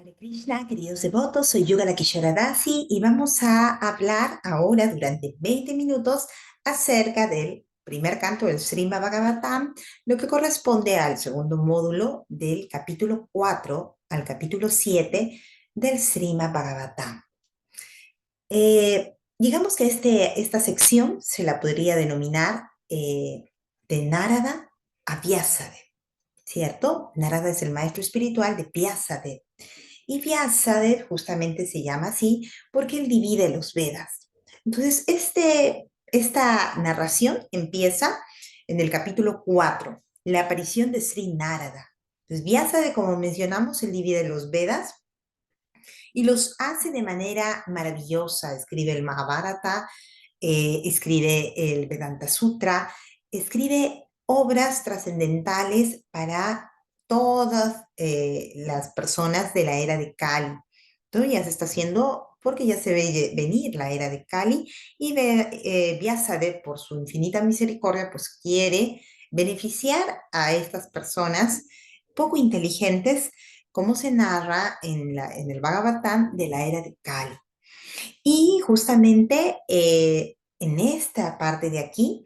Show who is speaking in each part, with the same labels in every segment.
Speaker 1: Hare Krishna, queridos devotos, soy Yoga Kishora Dasi y vamos a hablar ahora durante 20 minutos acerca del primer canto del Srimad Bhagavatam, lo que corresponde al segundo módulo del capítulo 4 al capítulo 7 del Srimad Bhagavatam. Digamos que esta sección se la podría denominar de Narada a Vyasadeva, ¿cierto? Narada es el maestro espiritual de Vyasadeva. Y Vyasadeva justamente se llama así porque él divide los Vedas. Entonces, esta narración empieza en el capítulo 4, la aparición de Sri Narada. Entonces, Vyasadeva, como mencionamos, él divide los Vedas y los hace de manera maravillosa. Escribe el Mahabharata, escribe el Vedanta Sutra, escribe obras trascendentales para todas las personas de la era de Kali. Todo ya se está haciendo porque ya se ve venir la era de Kali y Vyasadeva, por su infinita misericordia, pues quiere beneficiar a estas personas poco inteligentes, como se narra en el Bhagavatam de la era de Kali. Y justamente en esta parte de aquí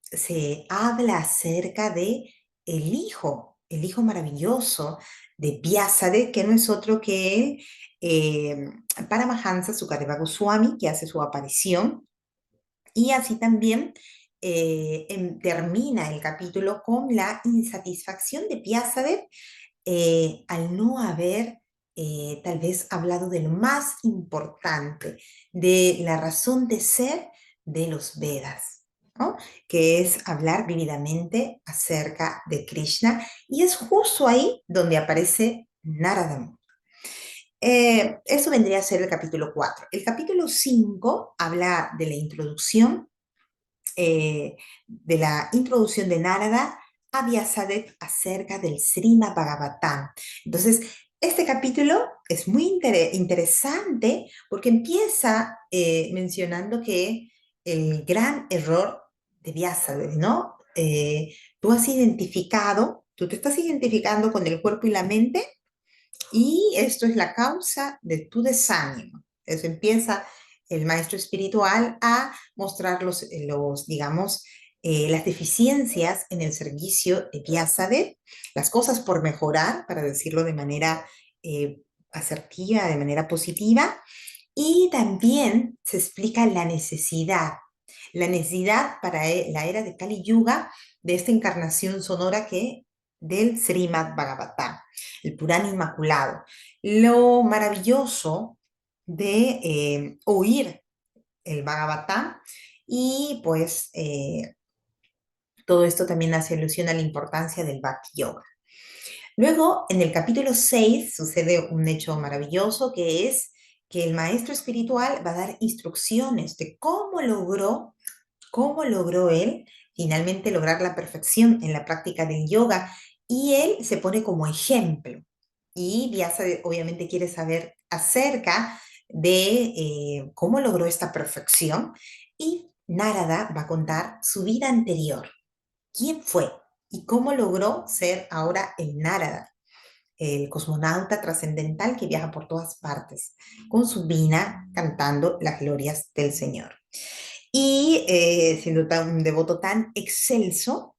Speaker 1: se habla acerca de el hijo maravilloso de Vyasade, que no es otro que el Paramahansa Sukadeva Goswami, que hace su aparición, y así también termina el capítulo con la insatisfacción de Vyasade al no haber tal vez hablado de lo más importante, de la razón de ser de los Vedas, ¿no? Que es hablar vividamente acerca de Krishna, y es justo ahí donde aparece Narada Muni. Eso vendría a ser el capítulo 4. El capítulo 5 habla de la introducción de Narada a Vyasadeva acerca del Srimad Bhagavatam. Entonces, este capítulo es muy interesante porque empieza mencionando que el gran error de Vyasadeva, ¿no? Tú te estás identificando con el cuerpo y la mente, y esto es la causa de tu desánimo. Eso empieza el maestro espiritual a mostrar digamos, las deficiencias en el servicio de Vyasadeva, las cosas por mejorar, para decirlo de manera asertiva, de manera positiva, y también se explica la necesidad para la era de Kali Yuga de esta encarnación sonora del Srimad Bhagavatam, el Purana Inmaculado. Lo maravilloso de oír el Bhagavatam, y pues todo esto también hace alusión a la importancia del Bhakti Yoga. Luego, en el capítulo 6 sucede un hecho maravilloso, que es que el maestro espiritual va a dar instrucciones de cómo logró él finalmente lograr la perfección en la práctica del yoga, y él se pone como ejemplo. Y Vyasa obviamente quiere saber acerca de cómo logró esta perfección, y Narada va a contar su vida anterior, quién fue y cómo logró ser ahora el Narada, el cosmonauta trascendental que viaja por todas partes con su vina cantando las glorias del Señor. Y siendo un devoto tan excelso,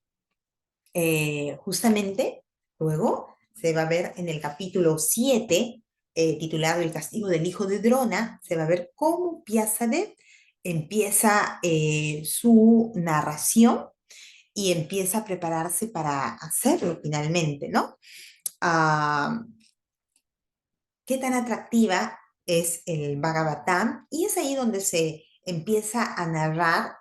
Speaker 1: justamente luego se va a ver en el capítulo 7, titulado El castigo del hijo de Drona, se va a ver cómo Vyasadeva empieza su narración y empieza a prepararse para hacerlo finalmente, ¿no? Ah, qué tan atractiva es el Bhagavatam, y es ahí donde se empieza a narrar,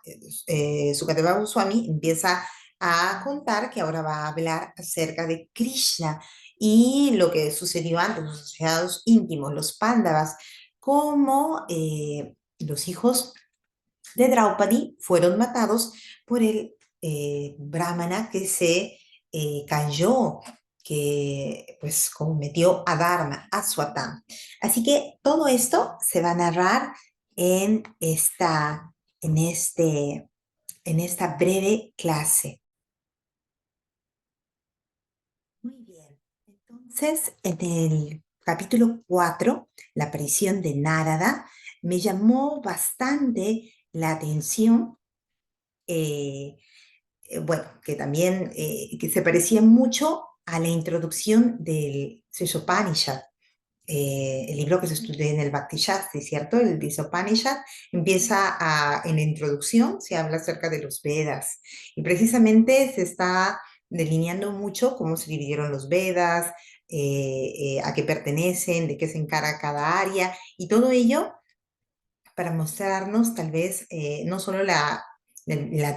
Speaker 1: Sukadeva Goswami empieza a contar que ahora va a hablar acerca de Krishna y lo que sucedió antes, los asociados íntimos, los Pándavas, como los hijos de Draupadi fueron matados por el brahmana que se cayó, que pues cometió adharma, aswatam. Así que todo esto se va a narrar en en este, en esta breve clase. Muy bien. Entonces, en el capítulo 4, la aparición de Narada, me llamó bastante la atención. eh, bueno, que también que se parecía mucho a la introducción del Seshopanishad, el libro que se estudia en el Bhakti Shastri, ¿cierto? El Upanishad empieza en la introducción, se habla acerca de los Vedas y precisamente se está delineando mucho cómo se dividieron los Vedas, a qué pertenecen, de qué se encarga cada área y todo ello para mostrarnos tal vez no solo la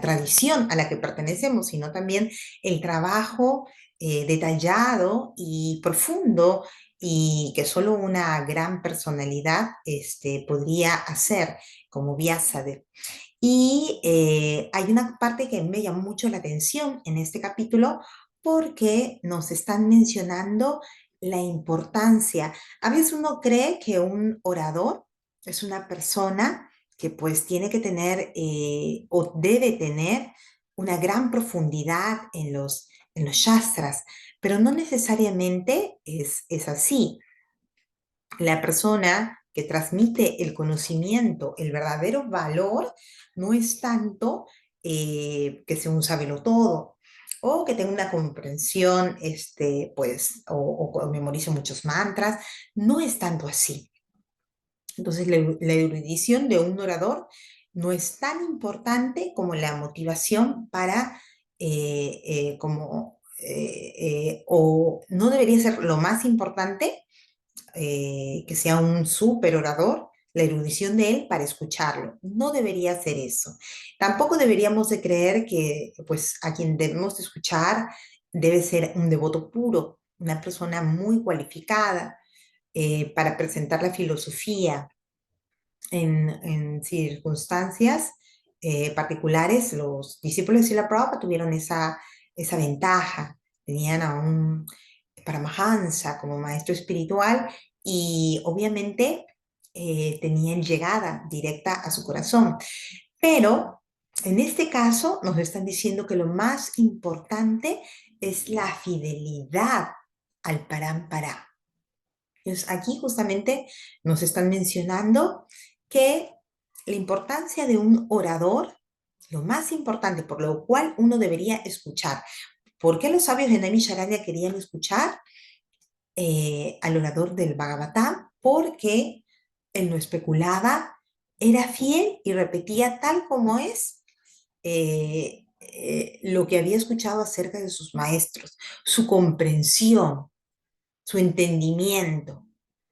Speaker 1: tradición a la que pertenecemos, sino también el trabajo detallado y profundo y que solo una gran personalidad podría hacer, como Vyasa. Y hay una parte que me llama mucho la atención en este capítulo porque nos están mencionando la importancia. A veces uno cree que un orador es una persona que pues tiene que tener o debe tener una gran profundidad en los shastras, pero no necesariamente es así. La persona que transmite el conocimiento, el verdadero valor, no es tanto que sea un sabelotodo o que tenga una comprensión, pues, o memorice muchos mantras, no es tanto así. Entonces, la erudición de un orador no es tan importante como la motivación para, o no debería ser lo más importante que sea un súper orador, la erudición de él para escucharlo. No debería ser eso. Tampoco deberíamos de creer que pues a quien debemos de escuchar debe ser un devoto puro, una persona muy cualificada para presentar la filosofía en circunstancias particulares. Los discípulos de Srila Prabhupada tuvieron esa ventaja. Tenían a un Paramahansa como maestro espiritual y obviamente tenían llegada directa a su corazón. Pero en este caso nos están diciendo que lo más importante es la fidelidad al Parampara. Entonces, aquí justamente nos están mencionando que la importancia de un orador, lo más importante, por lo cual uno debería escuchar. ¿Por qué los sabios de Naimisharanya querían escuchar al orador del Bhagavatam? Porque él no especulaba, era fiel y repetía tal como es lo que había escuchado acerca de sus maestros, su comprensión, su entendimiento.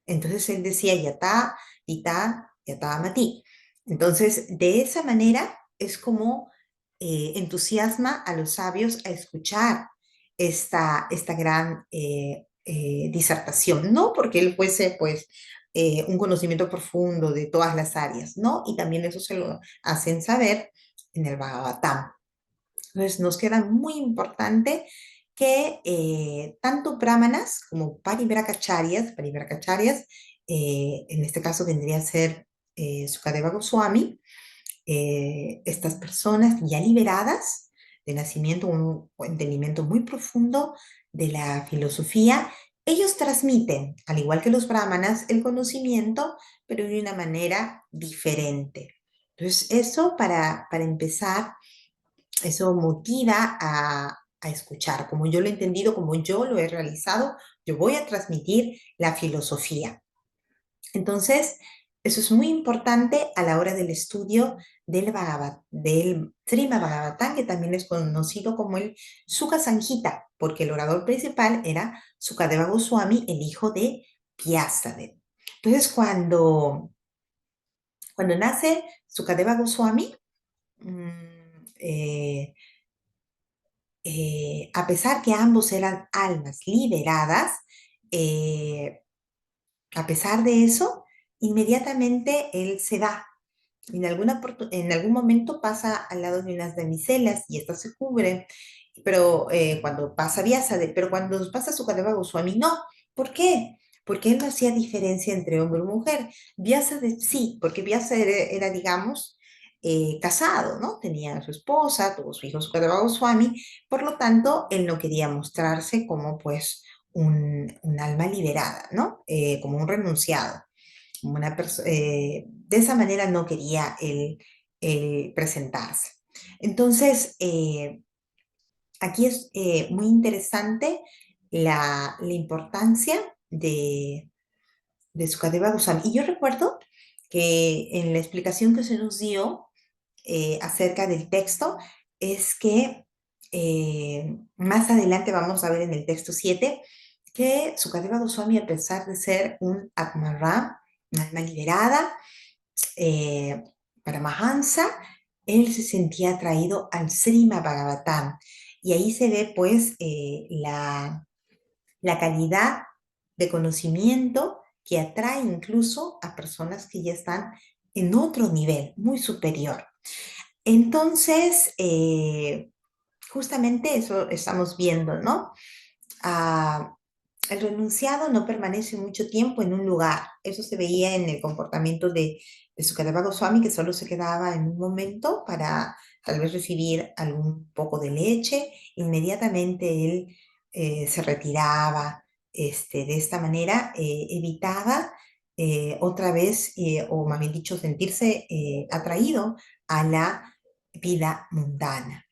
Speaker 1: Entonces él decía, yatá, tita, yatá, mati. Entonces, de esa manera es como entusiasma a los sabios a escuchar esta gran disertación. No porque él fuese, pues, un conocimiento profundo de todas las áreas, ¿no? Y también eso se lo hacen saber en el Bhagavatam. Entonces nos queda muy importante que tanto brahmanas como parivrakacharias, en este caso vendría a ser Sukadeva Goswami, estas personas ya liberadas de nacimiento, un entendimiento muy profundo de la filosofía, ellos transmiten, al igual que los brahmanas, el conocimiento, pero de una manera diferente. Entonces, eso para empezar eso motiva a escuchar. Como yo lo he entendido, como yo lo he realizado, yo voy a transmitir la filosofía. Entonces, eso es muy importante a la hora del estudio del Srimad Bhagavatam, que también es conocido como el Sukha Sanghita, porque el orador principal era Sukadeva Goswami, el hijo de Vyasadeva. Entonces, cuando nace Sukadeva Goswami, eh, a pesar que ambos eran almas liberadas, eh, a pesar de eso, inmediatamente él se va. En algún momento pasa al lado de unas damiselas y estas se cubren, pero pero cuando pasa Sukadeva Goswami, no. ¿Por qué? Porque él no hacía diferencia entre hombre y mujer. Vyasa sí, porque Vyasa digamos, casado, ¿no? Tenía a su esposa, tuvo su hijo Sukadeva Goswami, por lo tanto, él no quería mostrarse como, pues, un alma liberada, ¿no? Como un renunciado. De esa manera no quería él presentarse. Entonces, aquí es muy interesante la importancia de Sukadeva Goswami. Y yo recuerdo que en la explicación que se nos dio acerca del texto es que más adelante vamos a ver en el texto 7 que Sukadeva Goswami, a pesar de ser un Atmaram, un alma liberada, eh, Paramahansa, él se sentía atraído al Srimad Bhagavatam. Y ahí se ve pues la calidad de conocimiento que atrae incluso a personas que ya están en otro nivel muy superior. Entonces, justamente eso estamos viendo, ¿no? Ah, el renunciado no permanece mucho tiempo en un lugar. Eso se veía en el comportamiento de Sukadeva Goswami, que solo se quedaba en un momento para tal vez recibir algún poco de leche. Inmediatamente él se retiraba. De esta manera evitaba otra vez, o más bien dicho, sentirse atraído a la vida mundana.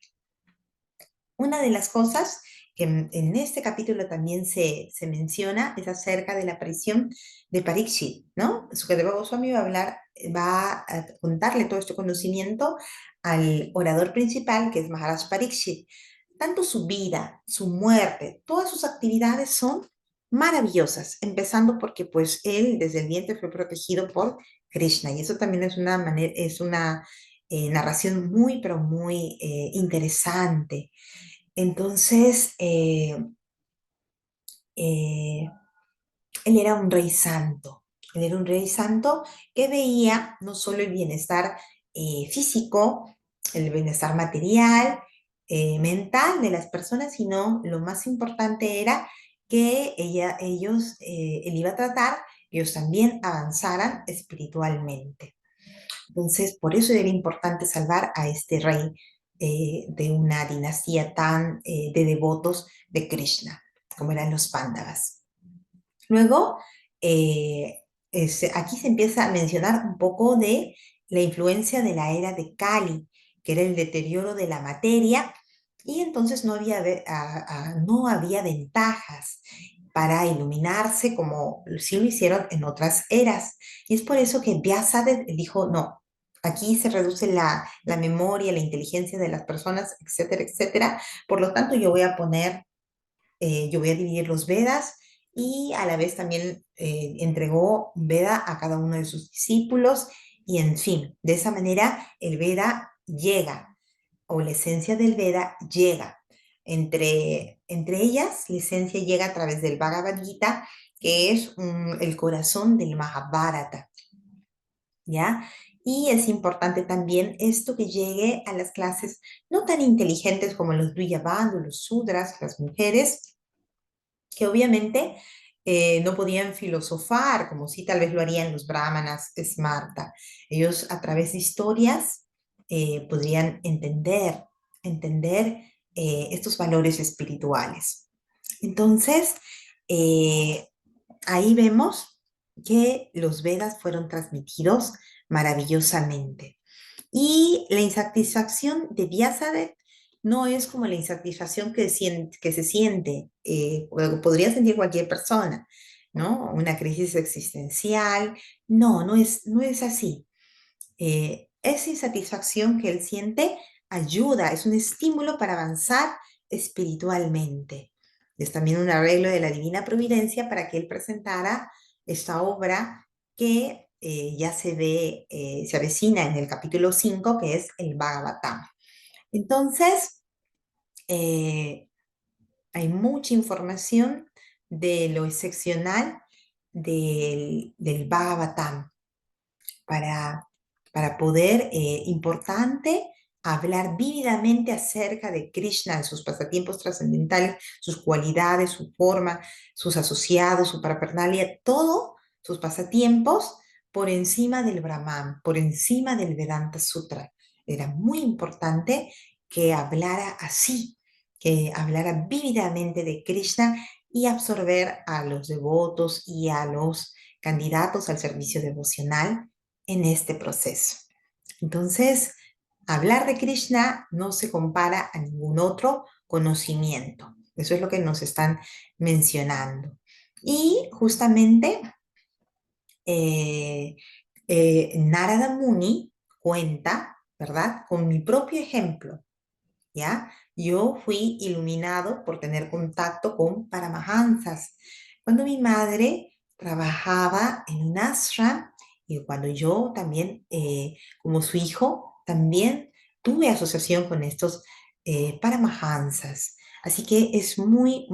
Speaker 1: Una de las cosas que en este capítulo también se menciona es acerca de la aparición de Parikshit, ¿no? Sukadeva Goswami va a contarle todo este conocimiento al orador principal, que es Maharaj Parikshit. Tanto su vida, su muerte, todas sus actividades son maravillosas, empezando porque pues él desde el vientre fue protegido por Krishna, y eso también es una manera, es una narración muy, pero muy interesante. Entonces, eh, él era un rey santo. Él era un rey santo que veía no solo el bienestar físico, el bienestar material, mental de las personas, sino lo más importante era que él iba a tratar que ellos también avanzaran espiritualmente. Entonces, por eso era importante salvar a este rey de una dinastía tan de devotos de Krishna, como eran los Pándavas. Luego, aquí se empieza a mencionar un poco de la influencia de la era de Kali, que era el deterioro de la materia, y entonces no había ventajas para iluminarse como sí lo hicieron en otras eras. Y es por eso que Vyasadeva dijo, no, aquí se reduce la memoria, la inteligencia de las personas, etcétera, etcétera. Por lo tanto, yo voy a dividir los Vedas, y a la vez también entregó un Veda a cada uno de sus discípulos, y en fin, de esa manera el Veda llega, o la esencia del Veda llega. Entre ellas, la esencia llega a través del Bhagavad Gita, que es el corazón del Mahabharata, ¿ya? Y es importante también esto que llegue a las clases no tan inteligentes como los Dvijabandhu, los Sudras, las mujeres, que obviamente no podían filosofar como si tal vez lo harían los brahmanas smarta. Ellos a través de historias podrían entender estos valores espirituales. Entonces, eh, ahí vemos que los Vedas fueron transmitidos maravillosamente. Y la insatisfacción de Vyasadeva no es como la insatisfacción que se siente, o podría sentir cualquier persona, ¿no? Una crisis existencial. No, no es así. Esa insatisfacción que él siente ayuda, es un estímulo para avanzar espiritualmente. Es también un arreglo de la divina providencia para que él presentara esta obra que ya se avecina en el capítulo 5, que es el Bhagavatam. Entonces, eh, hay mucha información de lo excepcional del Bhagavatam para, para poder, importante, hablar vívidamente acerca de Krishna, de sus pasatiempos trascendentales, sus cualidades, su forma, sus asociados, su parafernalia, todo sus pasatiempos por encima del Brahman, por encima del Vedanta Sutra. Era muy importante que hablara así, que hablara vívidamente de Krishna y absorber a los devotos y a los candidatos al servicio devocional en este proceso. Entonces, hablar de Krishna no se compara a ningún otro conocimiento. Eso es lo que nos están mencionando. Y justamente eh, Narada Muni cuenta, ¿verdad? Con mi propio ejemplo, ¿ya? Yo fui iluminado por tener contacto con Paramahansas. Cuando mi madre trabajaba en un ashram y cuando yo también, como su hijo, también tuve asociación con estos Paramahansas. Así que es muy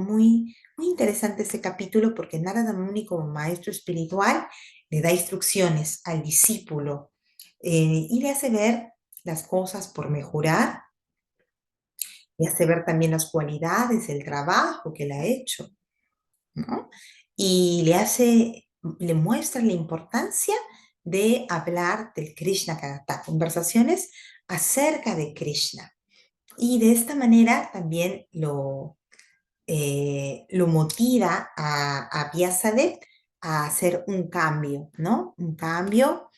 Speaker 1: interesante este capítulo porque Narada Muni como maestro espiritual le da instrucciones al discípulo y le hace ver las cosas por mejorar y hace ver también las cualidades, el trabajo que él ha hecho, ¿no? Y le muestra la importancia de hablar del Krishna Katha, conversaciones acerca de Krishna. Y de esta manera también lo motiva a Vyasadeva a hacer un cambio, ¿no? Un cambio,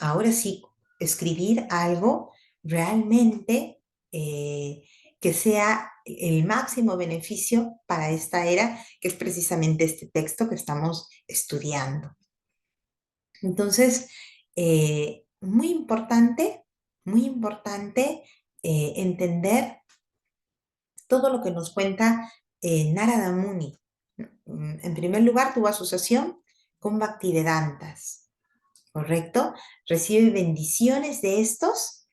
Speaker 1: ahora sí, escribir algo realmente eh, que sea el máximo beneficio para esta era, que es precisamente este texto que estamos estudiando. Entonces, muy importante entender todo lo que nos cuenta Narada Muni. En primer lugar, tuvo asociación con Bhaktivedantas, ¿correcto? Recibe bendiciones de estos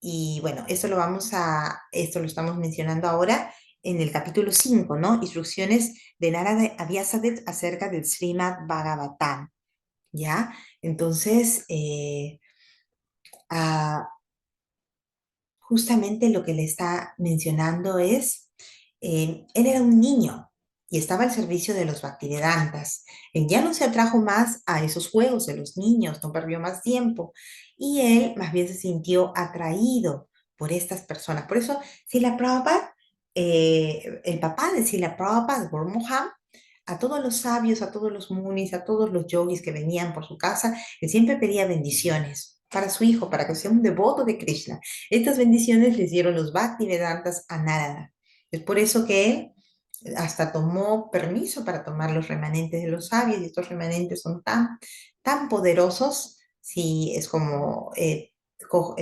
Speaker 1: y bueno, esto lo estamos mencionando ahora en el capítulo 5, ¿no? Instrucciones de Narada a Vyasadeva acerca del Srimad Bhagavatam, ¿ya? Entonces, ah, justamente lo que le está mencionando es, él era un niño y estaba al servicio de los Bhaktivedantas. Él ya no se atrajo más a esos juegos de los niños, no perdió más tiempo. Y él más bien se sintió atraído por estas personas. Por eso, Srila Prabhupada, el papá de Srila Prabhupada, Gurmoham, a todos los sabios, a todos los munis, a todos los yogis que venían por su casa, él siempre pedía bendiciones para su hijo, para que sea un devoto de Krishna. Estas bendiciones les dieron los Bhaktivedantas a Narada. Es por eso que él hasta tomó permiso para tomar los remanentes de los sabios, y estos remanentes son tan poderosos, si es como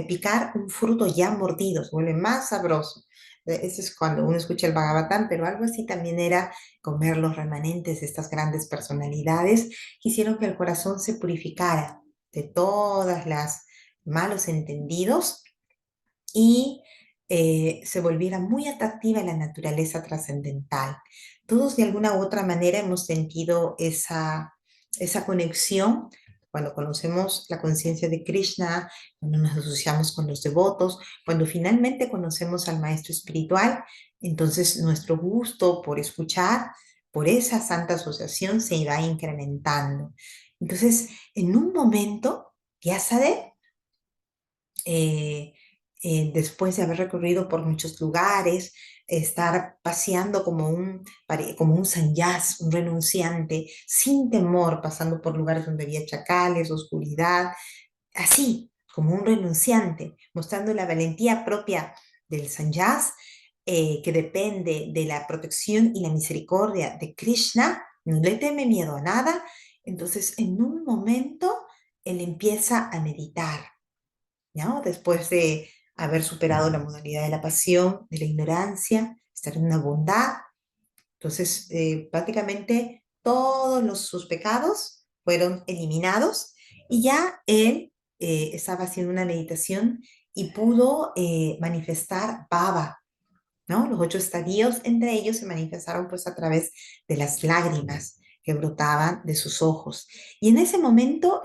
Speaker 1: picar un fruto ya mordido, se vuelve más sabroso. Eso es cuando uno escucha el Bhagavatam, pero algo así también era comer los remanentes de estas grandes personalidades que hicieron que el corazón se purificara de todas las malos entendidos y se volviera muy atractiva la naturaleza trascendental. Todos de alguna u otra manera hemos sentido esa conexión cuando conocemos la conciencia de Krishna, cuando nos asociamos con los devotos, cuando finalmente conocemos al maestro espiritual, entonces nuestro gusto por escuchar, por esa santa asociación se va incrementando. Entonces, en un momento, Vyasadeva eh, después de haber recorrido por muchos lugares, estar paseando como un sannyas, un renunciante, sin temor, pasando por lugares donde había chacales, oscuridad, así, como un renunciante, mostrando la valentía propia del sannyas, que depende de la protección y la misericordia de Krishna, no le teme miedo a nada. Entonces, en un momento, él empieza a meditar, ¿no? Después de haber superado la modalidad de la pasión, de la ignorancia, estar en una bondad. Entonces, prácticamente todos sus pecados fueron eliminados y ya él estaba haciendo una meditación y pudo manifestar bhava, ¿no? Los 8 estadios, entre ellos se manifestaron pues a través de las lágrimas que brotaban de sus ojos. Y en ese momento,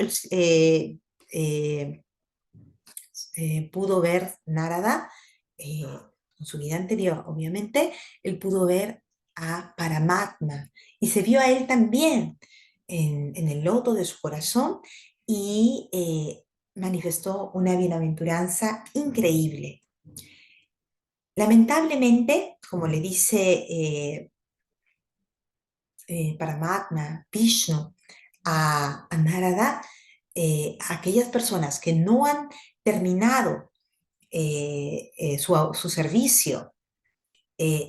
Speaker 1: eh, pudo ver Narada, en su vida anterior, obviamente, él pudo ver a Paramatma y se vio a él también en el loto de su corazón y manifestó una bienaventuranza increíble. Lamentablemente, como le dice Paramatma, Vishnu, a Narada, aquellas personas que no han terminado su servicio,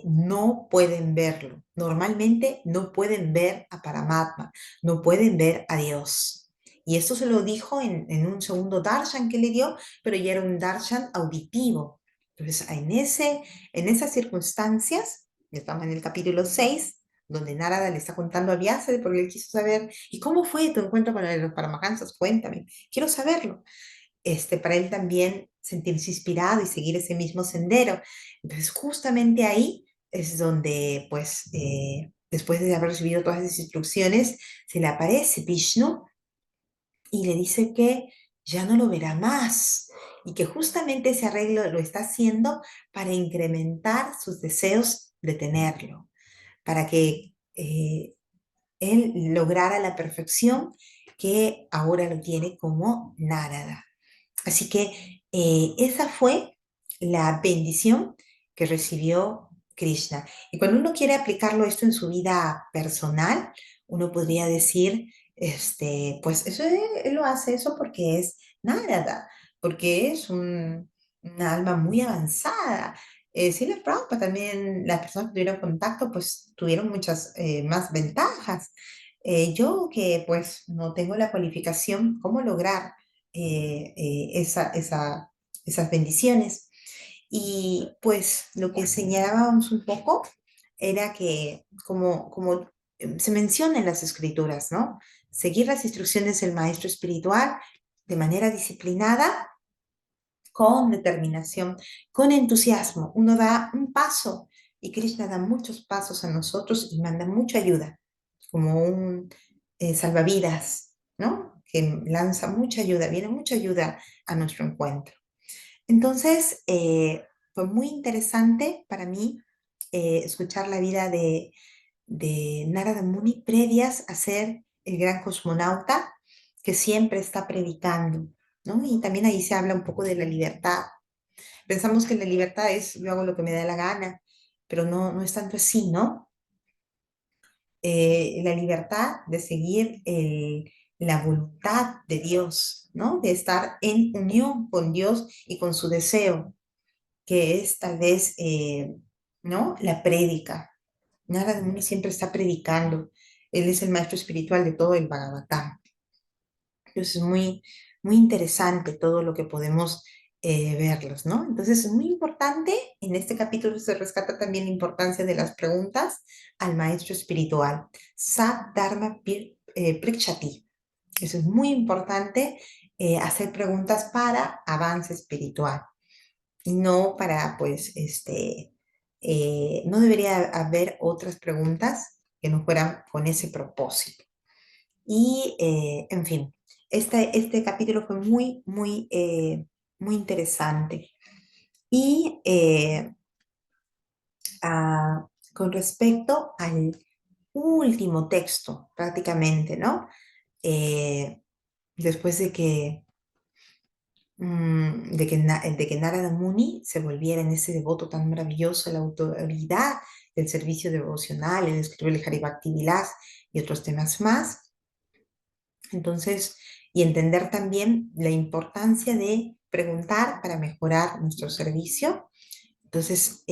Speaker 1: no pueden verlo. Normalmente no pueden ver a Paramatma, no pueden ver a Dios. Y esto se lo dijo en un segundo darshan que le dio, pero ya era un darshan auditivo. Entonces, en esas circunstancias, estamos en el capítulo 6, donde Narada le está contando a Vyasa porque él quiso saber, ¿y cómo fue tu encuentro con los Paramahansas? Cuéntame, quiero saberlo, para él también sentirse inspirado y seguir ese mismo sendero. Entonces, justamente ahí es donde, pues, después de haber recibido todas esas instrucciones, se le aparece Vishnu y le dice que ya no lo verá más y que justamente ese arreglo lo está haciendo para incrementar sus deseos de tenerlo, para que él lograra la perfección que ahora lo tiene como Narada. Así que esa fue la bendición que recibió Krishna. Y cuando uno quiere aplicarlo esto en su vida personal, uno podría decir, pues eso él lo hace eso porque es Narada, porque es una alma muy avanzada. Srila Prabhupada también, las personas que tuvieron contacto, pues tuvieron muchas más ventajas. Yo que pues no tengo la cualificación, ¿cómo lograr esas bendiciones? Y pues lo que señalábamos un poco era que como se menciona en las escrituras, ¿no? Seguir las instrucciones del maestro espiritual de manera disciplinada, con determinación, con entusiasmo. Uno da un paso y Krishna da muchos pasos a nosotros y manda mucha ayuda, como un salvavidas, ¿no? Que lanza mucha ayuda, viene mucha ayuda a nuestro encuentro. Entonces, fue muy interesante para mí escuchar la vida de Narada Muni previas a ser el gran cosmonauta que siempre está predicando, ¿no? Y también ahí se habla un poco de la libertad. Pensamos que la libertad es yo hago lo que me da la gana, pero no, no es tanto así, ¿no? La libertad de seguir la voluntad de Dios, ¿no? De estar en unión con Dios y con su deseo, que es tal vez, ¿no? La prédica. Narada Muni siempre está predicando. Él es el maestro espiritual de todo el Bhagavatam. Entonces es muy interesante todo lo que podemos verlos, ¿no? Entonces es muy importante, en este capítulo se rescata también la importancia de las preguntas al maestro espiritual. Sat Dharma Prikshati. Eso es muy importante, hacer preguntas para avance espiritual y no para, pues, no debería haber otras preguntas que no fueran con ese propósito. Y, en fin, este capítulo fue muy interesante. Y con respecto al último texto, prácticamente, ¿no? Eh, después de que Narada Muni se volviera en ese devoto tan maravilloso, la autoridad del servicio devocional, el escritor del Haribhakti Vilas y otros temas más. Entonces, y entender también la importancia de preguntar para mejorar nuestro servicio. Entonces,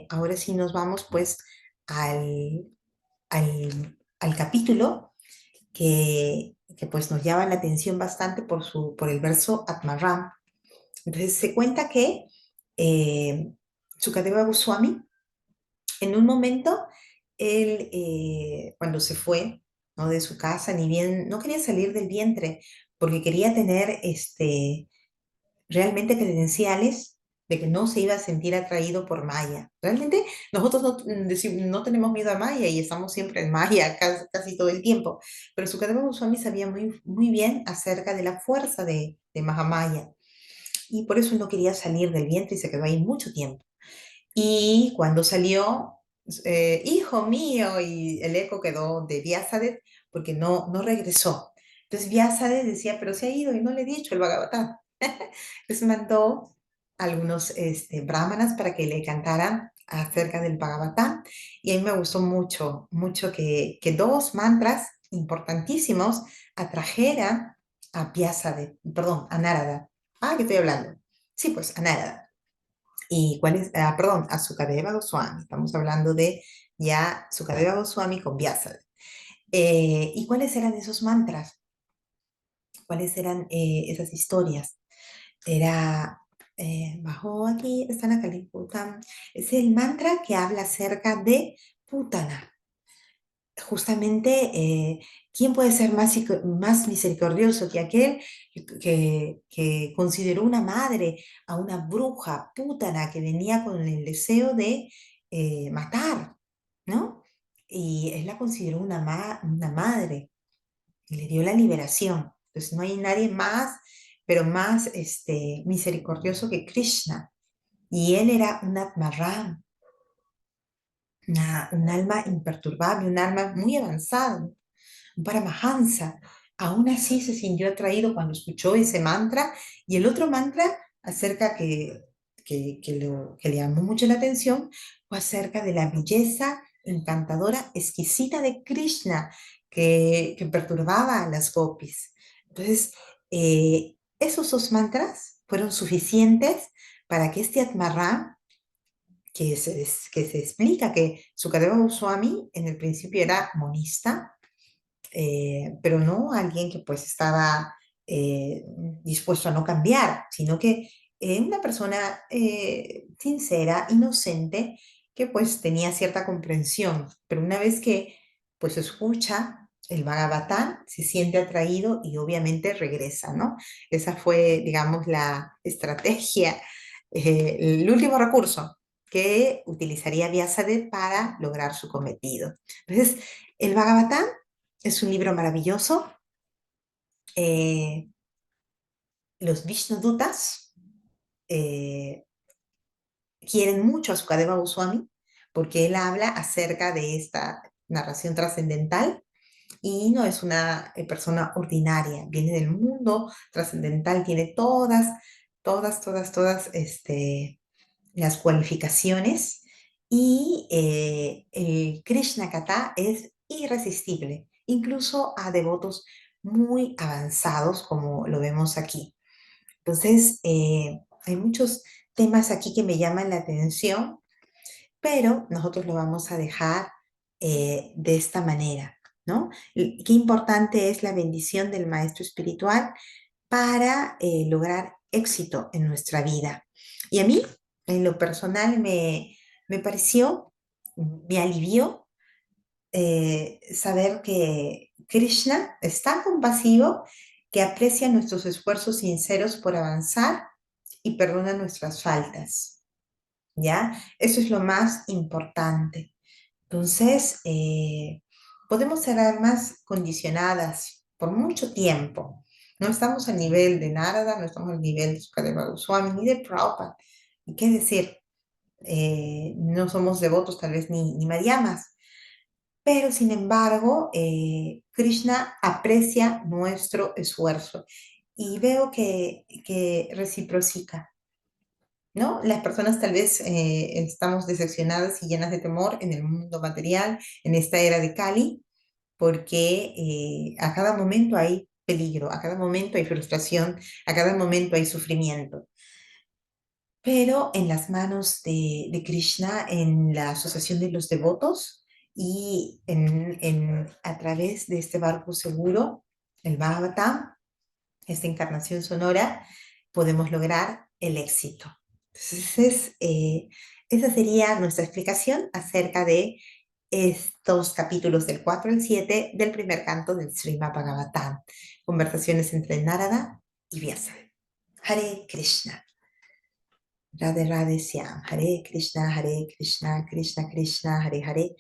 Speaker 1: ahora sí nos vamos pues al, al capítulo que pues nos llama la atención bastante por el verso Atmaram. Entonces se cuenta que Sukadeva Goswami, en un momento, él cuando se fue, ¿no? De su casa, ni bien, no quería salir del vientre, porque quería tener realmente credenciales de que no se iba a sentir atraído por Maya. Realmente nosotros no tenemos miedo a Maya y estamos siempre en Maya casi todo el tiempo, pero Sukadeva Goswami sabía muy bien acerca de la fuerza de Mahamaya y por eso no quería salir del vientre y se quedó ahí mucho tiempo. Y cuando salió, hijo mío, y el eco quedó de Vyasadeva porque no regresó. Entonces Vyasadeva decía, pero se ha ido y no le he dicho el Bhagavatam. Entonces mandó a algunos brahmanas para que le cantaran acerca del Bhagavatam y a mí me gustó mucho, mucho que dos mantras importantísimos atrajeran a perdón, a Narada. ¿Qué estoy hablando? Sí, pues a Narada. ¿Y cuál es? Perdón, a Sukadeva Goswami. Estamos hablando de ya Sukadeva Goswami con Vyasa. ¿Y cuáles eran esos mantras? ¿Cuáles eran esas historias? Era, bajó aquí, están acá, Putam. Es el mantra que habla acerca de Putana. Justamente, ¿quién puede ser más misericordioso que aquel que consideró una madre a una bruja pútana que venía con el deseo de matar, ¿no? Y él la consideró una madre y le dio la liberación. Entonces no hay nadie más, pero más misericordioso que Krishna. Y él era un Atmaram, un alma imperturbable, un alma muy avanzada, un Paramahansa. Aún así se sintió atraído cuando escuchó ese mantra y el otro mantra acerca que le llamó mucho la atención fue acerca de la belleza encantadora, exquisita de Krishna que perturbaba a las gopis. Entonces, esos dos mantras fueron suficientes para que este Atmarra, que se explica que Sukadeva Goswami en el principio era monista, pero no alguien que pues estaba eh, dispuesto a no cambiar, sino que una persona sincera, inocente, que pues tenía cierta comprensión, pero una vez que pues escucha el Bhagavatam, se siente atraído y obviamente regresa, ¿no? Esa fue, digamos, la estrategia, el último recurso que utilizaría Vyasadeva para lograr su cometido. Entonces, el Bhagavatam es un libro maravilloso. Eh, los Vishnudutas eh, quieren mucho a Sukadeva Goswami porque él habla acerca de esta narración trascendental y no es una persona ordinaria, viene del mundo trascendental, tiene todas, las cualificaciones y el Krishna Kata es irresistible, incluso a devotos muy avanzados como lo vemos aquí. Entonces, hay muchos temas aquí que me llaman la atención, pero nosotros lo vamos a dejar de esta manera, ¿no? Qué importante es la bendición del maestro espiritual para lograr éxito en nuestra vida. Y a mí, en lo personal, me pareció, me alivió saber que Krishna es tan compasivo que aprecia nuestros esfuerzos sinceros por avanzar y perdona nuestras faltas, ¿ya? Eso es lo más importante. Entonces, podemos ser almas condicionadas por mucho tiempo. No estamos al nivel de Narada, no estamos al nivel de Sukadeva Goswami, ni de Prabhupada. ¿Y qué decir? No somos devotos tal vez ni Mariamas, pero sin embargo, Krishna aprecia nuestro esfuerzo y veo que reciproca, ¿no? Las personas tal vez estamos decepcionadas y llenas de temor en el mundo material, en esta era de Kali, porque a cada momento hay peligro, a cada momento hay frustración, a cada momento hay sufrimiento. Pero en las manos de Krishna, en la asociación de los devotos y a través de este barco seguro, el Bhagavatam, esta encarnación sonora, podemos lograr el éxito. Entonces, esa sería nuestra explicación acerca de estos capítulos del 4 al 7 del primer canto del Srimad Bhagavatam. Conversaciones entre Narada y Vyasa. Hare Krishna. Radhe Radhe Syam. Hare Krishna, Krishna Krishna, Hare Hare.